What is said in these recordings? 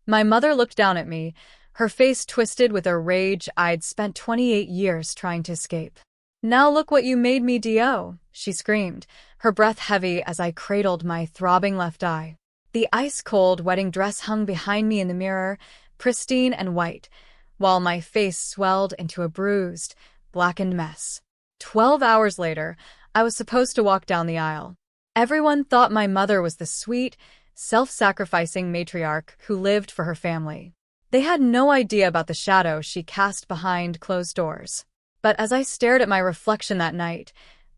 My mother looked down at me, her face twisted with a rage I'd spent 28 years trying to escape. "Now look what you made me do," she screamed, her breath heavy as I cradled my throbbing left eye. The ice-cold wedding dress hung behind me in the mirror, pristine and white, while my face swelled into a bruised, blackened mess. 12 hours later, I was supposed to walk down the aisle. Everyone thought my mother was the sweet, self-sacrificing matriarch who lived for her family. They had no idea about the shadow she cast behind closed doors. But as I stared at my reflection that night,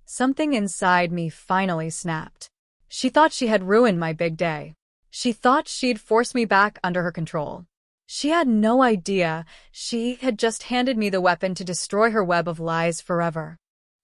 something inside me finally snapped. She thought she had ruined my big day. She thought she'd forced me back under her control. She had no idea she had just handed me the weapon to destroy her web of lies forever.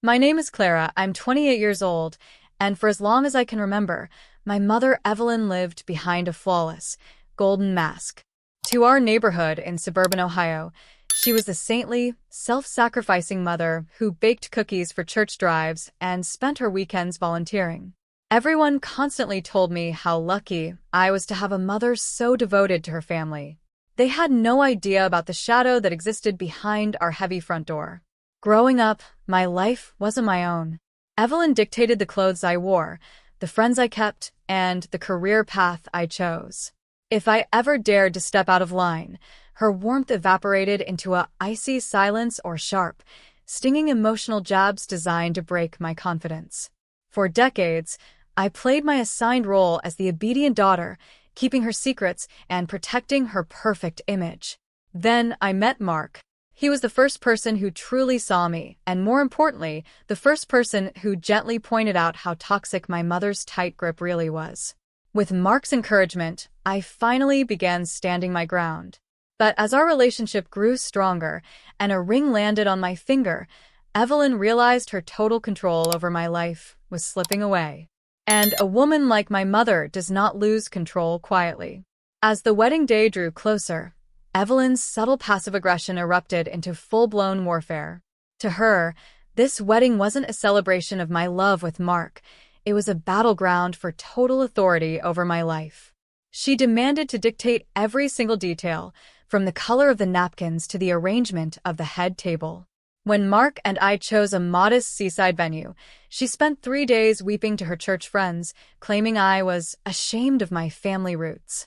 My name is Clara, I'm 28 years old, and for as long as I can remember, my mother Evelyn lived behind a flawless, golden mask. To our neighborhood in suburban Ohio, she was the saintly, self-sacrificing mother who baked cookies for church drives and spent her weekends volunteering. Everyone constantly told me how lucky I was to have a mother so devoted to her family. They had no idea about the shadow that existed behind our heavy front door. Growing up, my life wasn't my own. Evelyn dictated the clothes I wore, the friends I kept, and the career path I chose. If I ever dared to step out of line, her warmth evaporated into a icy silence or sharp, stinging emotional jabs designed to break my confidence. For decades, I played my assigned role as the obedient daughter, keeping her secrets and protecting her perfect image. Then I met Mark. He was the first person who truly saw me, and more importantly, the first person who gently pointed out how toxic my mother's tight grip really was. With Mark's encouragement, I finally began standing my ground. But as our relationship grew stronger and a ring landed on my finger, Evelyn realized her total control over my life was slipping away. And a woman like my mother does not lose control quietly. As the wedding day drew closer, Evelyn's subtle passive aggression erupted into full-blown warfare. To her, this wedding wasn't a celebration of my love with Mark. It was a battleground for total authority over my life. She demanded to dictate every single detail, from the color of the napkins to the arrangement of the head table. When Mark and I chose a modest seaside venue, she spent 3 days weeping to her church friends, claiming I was ashamed of my family roots.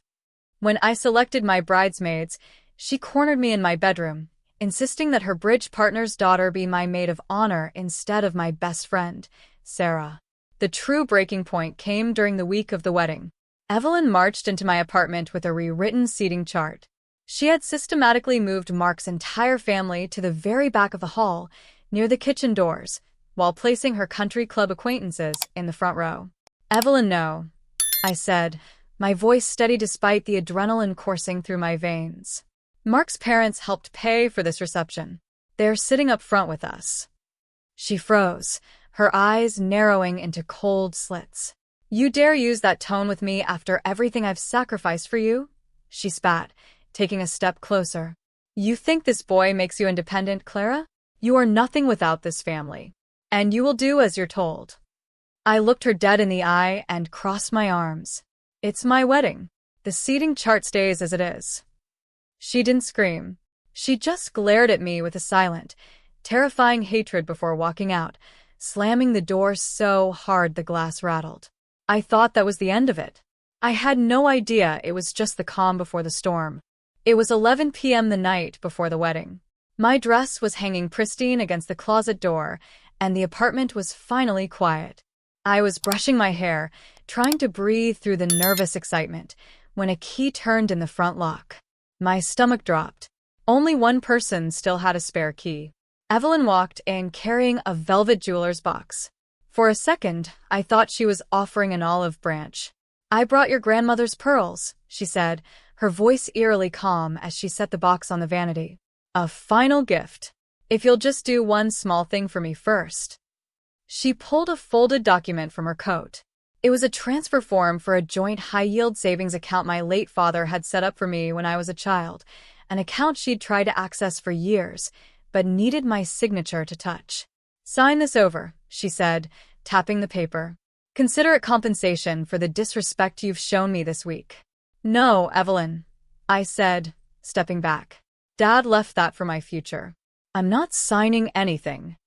When I selected my bridesmaids, she cornered me in my bedroom, insisting that her bridge partner's daughter be my maid of honor instead of my best friend, Sarah. The true breaking point came during the week of the wedding. Evelyn marched into my apartment with a rewritten seating chart. She had systematically moved Mark's entire family to the very back of the hall, near the kitchen doors, while placing her country club acquaintances in the front row. "Evelyn, no," I said, my voice steady despite the adrenaline coursing through my veins. "Mark's parents helped pay for this reception. They're sitting up front with us." She froze, her eyes narrowing into cold slits. "You dare use that tone with me after everything I've sacrificed for you?" She spat, taking a step closer. "You think this boy makes you independent, Clara? You are nothing without this family. And you will do as you're told." I looked her dead in the eye and crossed my arms. "It's my wedding. The seating chart stays as it is." She didn't scream. She just glared at me with a silent, terrifying hatred before walking out, slamming the door so hard the glass rattled. I thought that was the end of it. I had no idea it was just the calm before the storm. It was 11 p.m. the night before the wedding. My dress was hanging pristine against the closet door, and the apartment was finally quiet. I was brushing my hair, trying to breathe through the nervous excitement, when a key turned in the front lock. My stomach dropped. Only one person still had a spare key. Evelyn walked in carrying a velvet jeweler's box. For a second, I thought she was offering an olive branch. "I brought your grandmother's pearls," she said, her voice eerily calm as she set the box on the vanity. "A final gift. If you'll just do one small thing for me first." She pulled a folded document from her coat. It was a transfer form for a joint high-yield savings account my late father had set up for me when I was a child, an account she'd tried to access for years, but needed my signature to touch. "Sign this over," she said, tapping the paper. "Consider it compensation for the disrespect you've shown me this week." "No, Evelyn. I said, stepping back. Dad left that for my future. I'm not signing anything.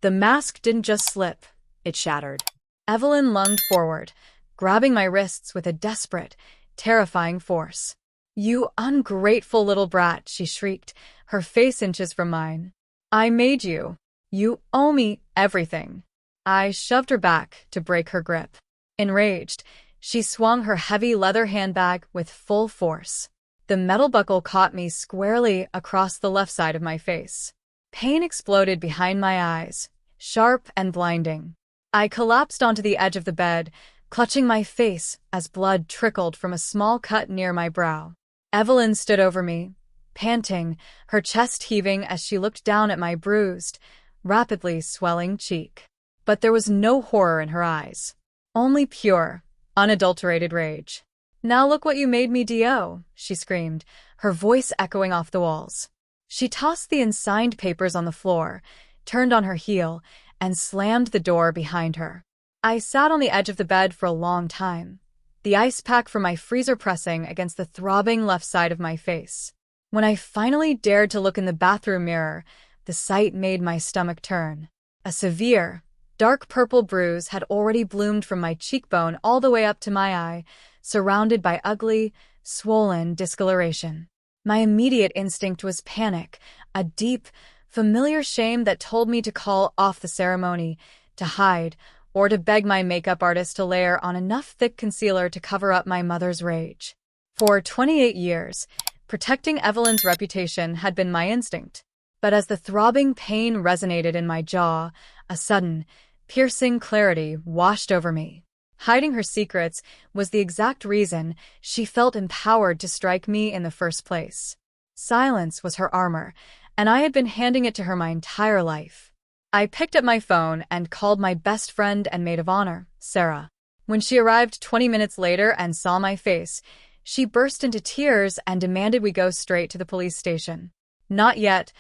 The mask didn't just slip, it shattered. Evelyn lunged forward, grabbing my wrists with a desperate, terrifying force. You ungrateful little brat, she shrieked, her face inches from mine. I made you. You owe me everything. I shoved her back to break her grip. Enraged, she swung her heavy leather handbag with full force. The metal buckle caught me squarely across the left side of my face. Pain exploded behind my eyes, sharp and blinding. I collapsed onto the edge of the bed, clutching my face as blood trickled from a small cut near my brow. Evelyn stood over me, panting, her chest heaving as she looked down at my bruised, rapidly swelling cheek. But there was no horror in her eyes. Only pure, unadulterated rage. Now look what you made me do, she screamed, her voice echoing off the walls. She tossed the unsigned papers on the floor, turned on her heel, and slammed the door behind her. I sat on the edge of the bed for a long time, the ice pack from my freezer pressing against the throbbing left side of my face. When I finally dared to look in the bathroom mirror, the sight made my stomach turn. A severe, dark purple bruise had already bloomed from my cheekbone all the way up to my eye, surrounded by ugly, swollen discoloration. My immediate instinct was panic, a deep, familiar shame that told me to call off the ceremony, to hide, or to beg my makeup artist to layer on enough thick concealer to cover up my mother's rage. For 28 years, protecting Evelyn's reputation had been my instinct. But as the throbbing pain resonated in my jaw, a sudden, piercing clarity washed over me. Hiding her secrets was the exact reason she felt empowered to strike me in the first place. Silence was her armor, and I had been handing it to her my entire life. I picked up my phone and called my best friend and maid of honor, Sarah. When she arrived 20 minutes later and saw my face, she burst into tears and demanded we go straight to the police station. Not yet,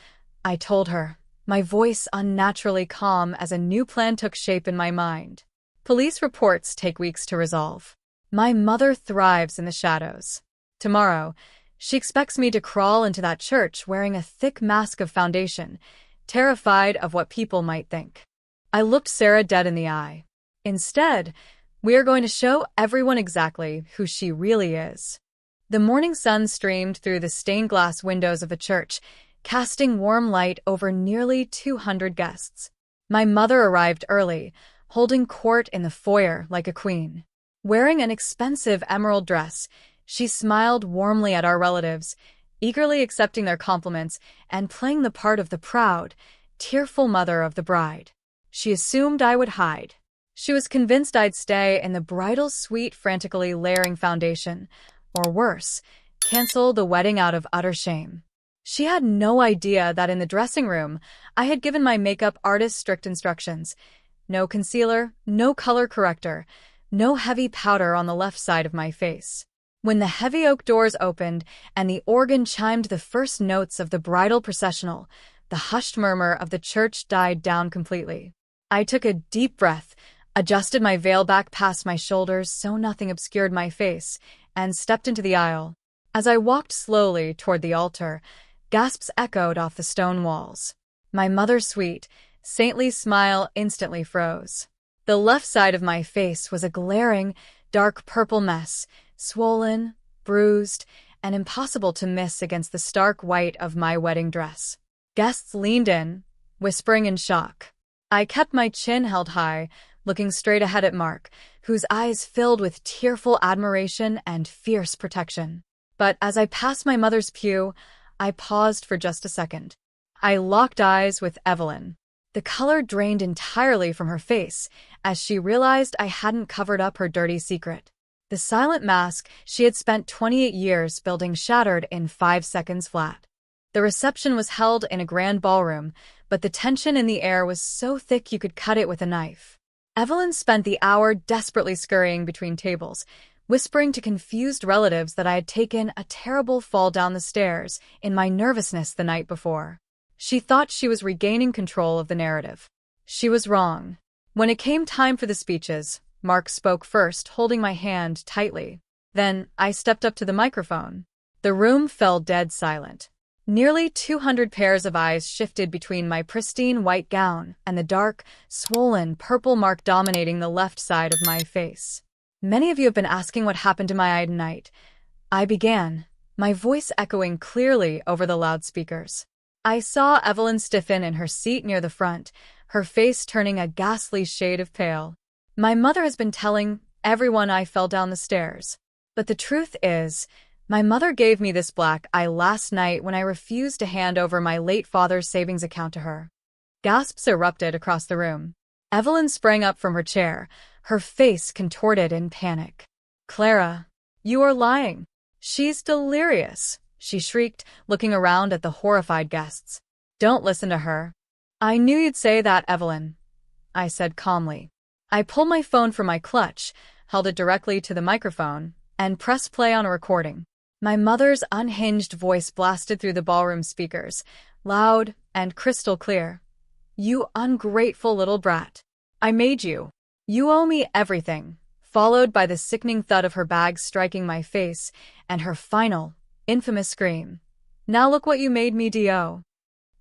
I told her, my voice unnaturally calm as a new plan took shape in my mind. Police reports take weeks to resolve. My mother thrives in the shadows. Tomorrow, she expects me to crawl into that church wearing a thick mask of foundation, terrified of what people might think. I looked Sarah dead in the eye. Instead, we are going to show everyone exactly who she really is. The morning sun streamed through the stained glass windows of the church, casting warm light over nearly 200 guests. My mother arrived early, holding court in the foyer like a queen. Wearing an expensive emerald dress, she smiled warmly at our relatives, eagerly accepting their compliments and playing the part of the proud, tearful mother of the bride. She assumed I would hide. She was convinced I'd stay in the bridal suite frantically layering foundation, or worse, cancel the wedding out of utter shame. She had no idea that in the dressing room, I had given my makeup artist strict instructions. No concealer, no color corrector, no heavy powder on the left side of my face. When the heavy oak doors opened and the organ chimed the first notes of the bridal processional, the hushed murmur of the church died down completely. I took a deep breath, adjusted my veil back past my shoulders so nothing obscured my face, and stepped into the aisle. As I walked slowly toward the altar, gasps echoed off the stone walls. My mother's sweet, saintly smile instantly froze. The left side of my face was a glaring, dark purple mess, swollen, bruised, and impossible to miss against the stark white of my wedding dress. Guests leaned in, whispering in shock. I kept my chin held high, looking straight ahead at Mark, whose eyes filled with tearful admiration and fierce protection. But as I passed my mother's pew, I paused for just a second. I locked eyes with Evelyn. The color drained entirely from her face as she realized I hadn't covered up her dirty secret. The silent mask she had spent 28 years building shattered in 5 seconds flat. The reception was held in a grand ballroom, but the tension in the air was so thick you could cut it with a knife. Evelyn spent the hour desperately scurrying between tables, whispering to confused relatives that I had taken a terrible fall down the stairs in my nervousness the night before. She thought she was regaining control of the narrative. She was wrong. When it came time for the speeches, Mark spoke first, holding my hand tightly. Then I stepped up to the microphone. The room fell dead silent. Nearly 200 pairs of eyes shifted between my pristine white gown and the dark, swollen purple mark dominating the left side of my face. Many of you have been asking what happened to my eye tonight. I began, my voice echoing clearly over the loudspeakers. I saw Evelyn stiffen in her seat near the front, her face turning a ghastly shade of pale. My mother has been telling everyone I fell down the stairs. But the truth is, my mother gave me this black eye last night when I refused to hand over my late father's savings account to her. Gasps erupted across the room. Evelyn sprang up from her chair, her face contorted in panic. Clara, you are lying. She's delirious, she shrieked, looking around at the horrified guests. Don't listen to her. I knew you'd say that, Evelyn, I said calmly. I pulled my phone from my clutch, held it directly to the microphone, and pressed play on a recording. My mother's unhinged voice blasted through the ballroom speakers, loud and crystal clear. You ungrateful little brat. I made you. You owe me everything, followed by the sickening thud of her bag striking my face and her final, infamous scream. Now look what you made me do.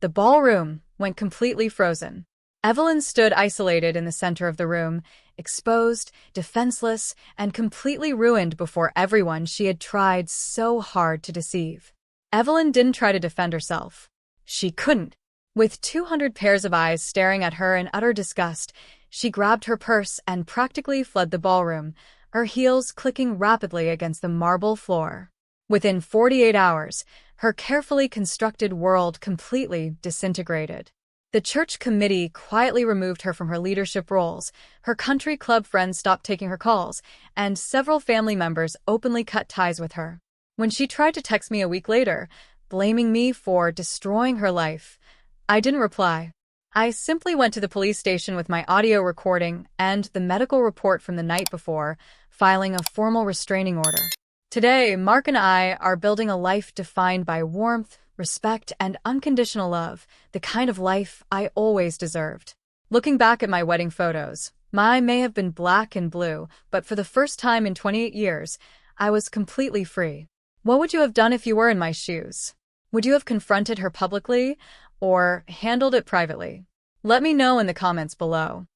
The ballroom went completely frozen. Evelyn stood isolated in the center of the room, exposed, defenseless, and completely ruined before everyone she had tried so hard to deceive. Evelyn didn't try to defend herself. She couldn't. With 200 pairs of eyes staring at her in utter disgust, she grabbed her purse and practically fled the ballroom, her heels clicking rapidly against the marble floor. Within 48 hours, her carefully constructed world completely disintegrated. The church committee quietly removed her from her leadership roles, her country club friends stopped taking her calls, and several family members openly cut ties with her. When she tried to text me a week later, blaming me for destroying her life, I didn't reply. I simply went to the police station with my audio recording and the medical report from the night before, filing a formal restraining order. Today, Mark and I are building a life defined by warmth, respect, and unconditional love, the kind of life I always deserved. Looking back at my wedding photos, mine may have been black and blue, but for the first time in 28 years, I was completely free. What would you have done if you were in my shoes? Would you have confronted her publicly or handled it privately? Let me know in the comments below.